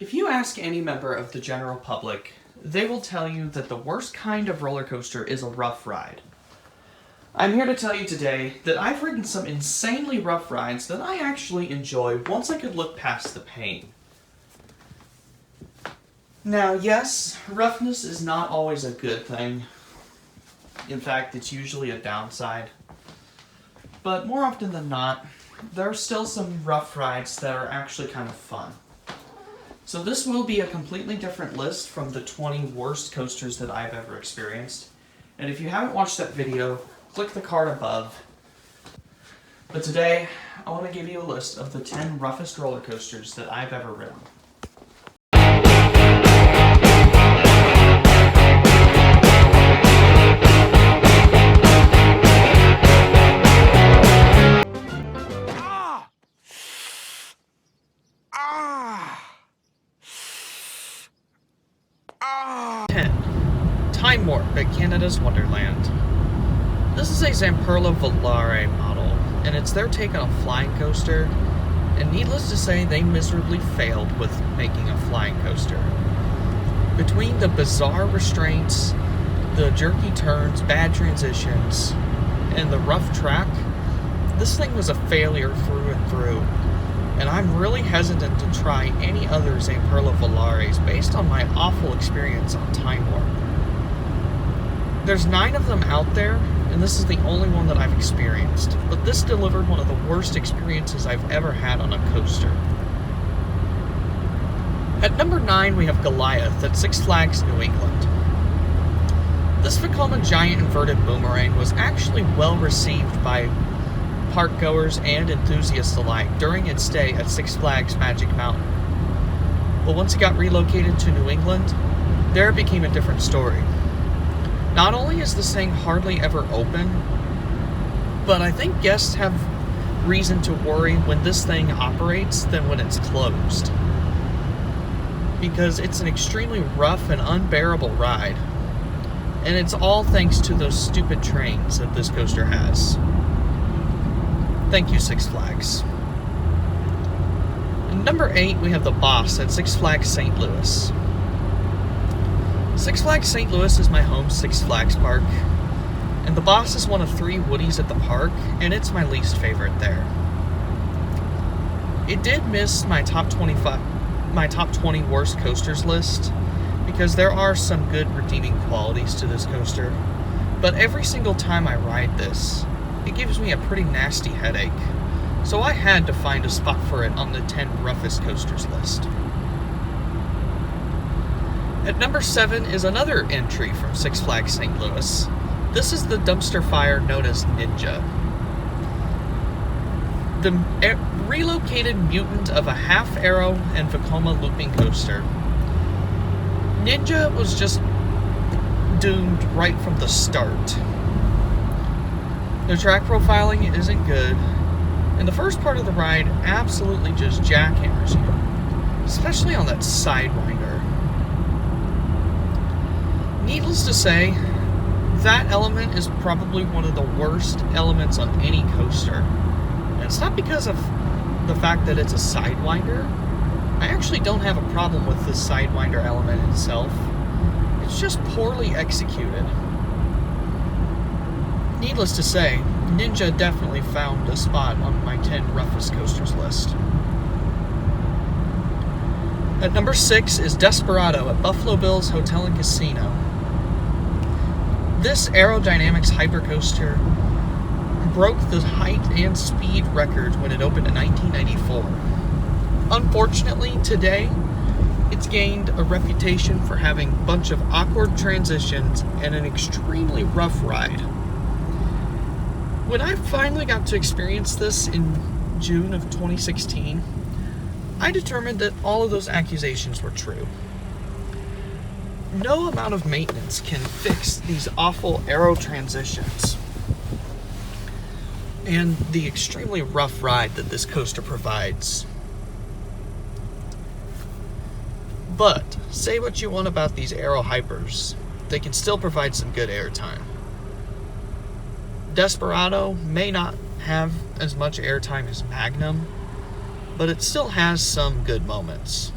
If you ask any member of the general public, they will tell you that the worst kind of roller coaster is a rough ride. I'm here to tell you today that I've ridden some insanely rough rides that I actually enjoy once I could look past the pain. Now, yes, roughness is not always a good thing. In fact, it's usually a downside. But more often than not, there are still some rough rides that are actually kind of fun. So this will be a completely different list from the 20 worst coasters that I've ever experienced. And if you haven't watched that video, click the card above. But today, I want to give you a list of the 10 roughest roller coasters that I've ever ridden. Time Warp at Canada's Wonderland. This is a Zamperla Volare model, and it's their take on a flying coaster, and needless to say, they miserably failed with making a flying coaster. Between the bizarre restraints, the jerky turns, bad transitions, and the rough track, this thing was a failure through and through, and I'm really hesitant to try any other Zamperla Volares based on my awful experience on Time Warp. There's 9 of them out there, and this is the only one that I've experienced, but this delivered one of the worst experiences I've ever had on a coaster. At number 9, we have Goliath at Six Flags New England. This Vekoma giant inverted boomerang was actually well received by park goers and enthusiasts alike during its stay at Six Flags Magic Mountain. But once it got relocated to New England, there it became a different story. Not only is this thing hardly ever open, but I think guests have reason to worry when this thing operates than when it's closed. Because it's an extremely rough and unbearable ride. And it's all thanks to those stupid trains that this coaster has. Thank you, Six Flags. And number 8, we have the Boss at Six Flags St. Louis. Six Flags St. Louis is my home Six Flags park, and the Boss is one of 3 Woodies at the park, and it's my least favorite there. It did miss my top 20 worst coasters list, because there are some good redeeming qualities to this coaster, but every single time I ride this, it gives me a pretty nasty headache, so I had to find a spot for it on the 10 roughest coasters list. At number 7 is another entry from Six Flags St. Louis. This is the dumpster fire known as Ninja. The relocated mutant of a half arrow and Vekoma looping coaster. Ninja was just doomed right from the start. The track profiling isn't good, and the first part of the ride absolutely just jackhammers you, especially on that sidewinder. Needless to say, that element is probably one of the worst elements on any coaster. And it's not because of the fact that it's a sidewinder. I actually don't have a problem with the sidewinder element itself. It's just poorly executed. Needless to say, Ninja definitely found a spot on my 10 roughest coasters list. At number 6 is Desperado at Buffalo Bill's Hotel and Casino. This aerodynamics hypercoaster broke the height and speed record when it opened in 1994. Unfortunately, today, it's gained a reputation for having a bunch of awkward transitions and an extremely rough ride. When I finally got to experience this in June of 2016, I determined that all of those accusations were true. No amount of maintenance can fix these awful aero transitions and the extremely rough ride that this coaster provides. But, say what you want about these aero hypers, they can still provide some good airtime. Desperado may not have as much airtime as Magnum, but it still has some good moments.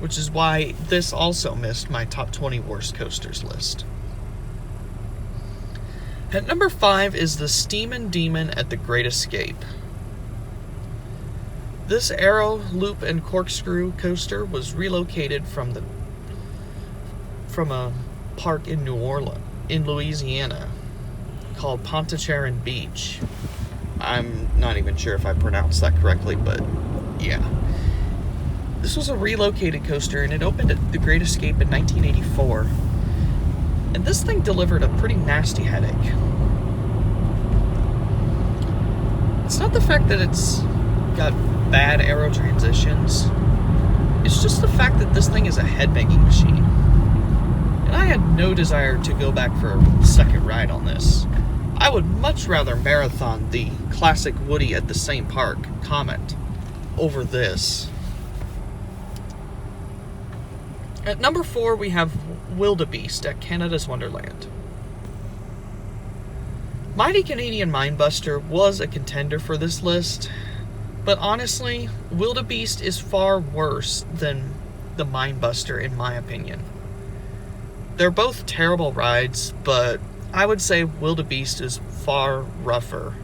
which is why this also missed my top 20 worst coasters list. At number 5 is the Steamin Demon at the Great Escape. This arrow, loop, and corkscrew coaster was relocated from a park in Louisiana, called Pontchartrain Beach. I'm not even sure if I pronounced that correctly, but yeah. This was a relocated coaster, and it opened at the Great Escape in 1984. And this thing delivered a pretty nasty headache. It's not the fact that it's got bad arrow transitions. It's just the fact that this thing is a headbanging machine. And I had no desire to go back for a second ride on this. I would much rather marathon the classic Woody at the same park, Comet, over this. At number 4, we have Wildebeest at Canada's Wonderland. Mighty Canadian Mindbuster was a contender for this list, but honestly, Wildebeest is far worse than the Mindbuster in my opinion. They're both terrible rides, but I would say Wildebeest is far rougher.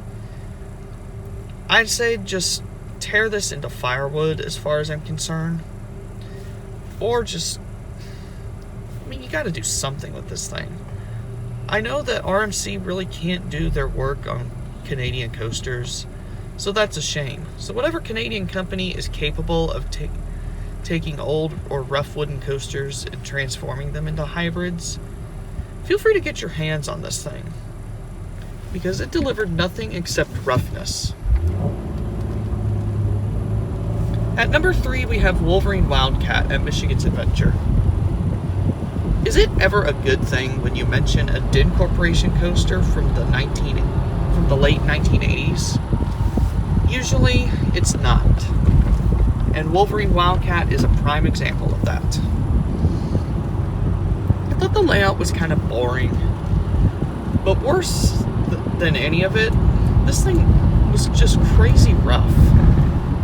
I'd say just tear this into firewood as far as I'm concerned. Or just, you gotta do something with this thing. I know that RMC really can't do their work on Canadian coasters, so that's a shame. So whatever Canadian company is capable of taking old or rough wooden coasters and transforming them into hybrids, feel free to get your hands on this thing, because it delivered nothing except roughness. At number 3, we have Wolverine Wildcat at Michigan's Adventure. Is it ever a good thing when you mention a Din Corporation coaster from the late 1980s? Usually, it's not. And Wolverine Wildcat is a prime example of that. I thought the layout was kind of boring, but worse than any of it, this thing was just crazy rough.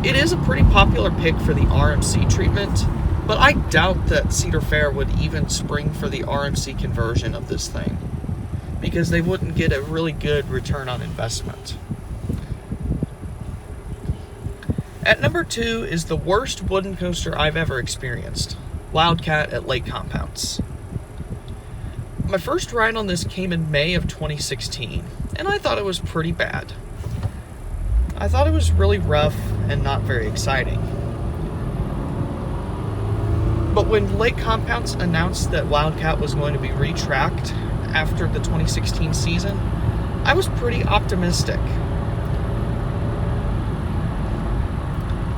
It is a pretty popular pick for the RMC treatment, but I doubt that Cedar Fair would even spring for the RMC conversion of this thing, because they wouldn't get a really good return on investment. At number 2 is the worst wooden coaster I've ever experienced, Wildcat at Lake Compounce. My first ride on this came in May of 2016, and I thought it was pretty bad. I thought it was really rough and not very exciting. But when Lake Compounce announced that Wildcat was going to be retracked after the 2016 season, I was pretty optimistic.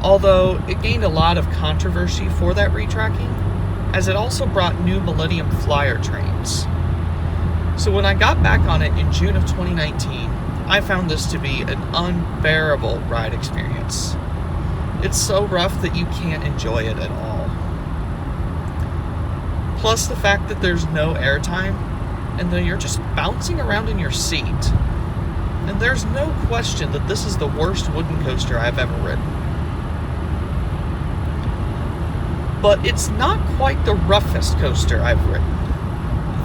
Although it gained a lot of controversy for that retracking, as it also brought new Millennium Flyer trains. So when I got back on it in June of 2019, I found this to be an unbearable ride experience. It's so rough that you can't enjoy it at all. Plus the fact that there's no airtime, and that you're just bouncing around in your seat. And there's no question that this is the worst wooden coaster I've ever ridden. But it's not quite the roughest coaster I've ridden.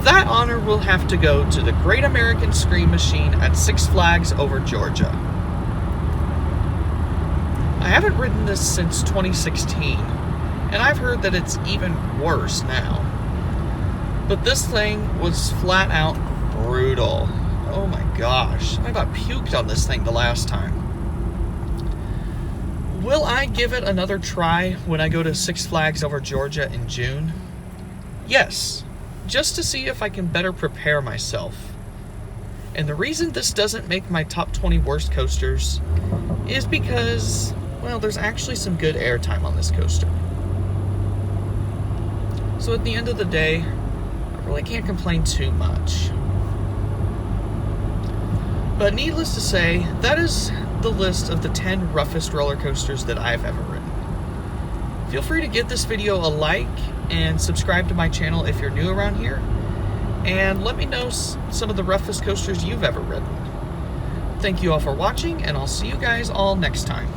That honor will have to go to the Great American Scream Machine at Six Flags over Georgia. I haven't ridden this since 2016, and I've heard that it's even worse now. But this thing was flat out brutal. Oh my gosh, I about puked on this thing the last time. Will I give it another try when I go to Six Flags over Georgia in June? Yes, just to see if I can better prepare myself. And the reason this doesn't make my top 20 worst coasters is because, well, there's actually some good airtime on this coaster. So at the end of the day, I really can't complain too much. But needless to say, that is the list of the 10 roughest roller coasters that I've ever ridden. Feel free to give this video a like and subscribe to my channel if you're new around here, and let me know some of the roughest coasters you've ever ridden. Thank you all for watching, and I'll see you guys all next time.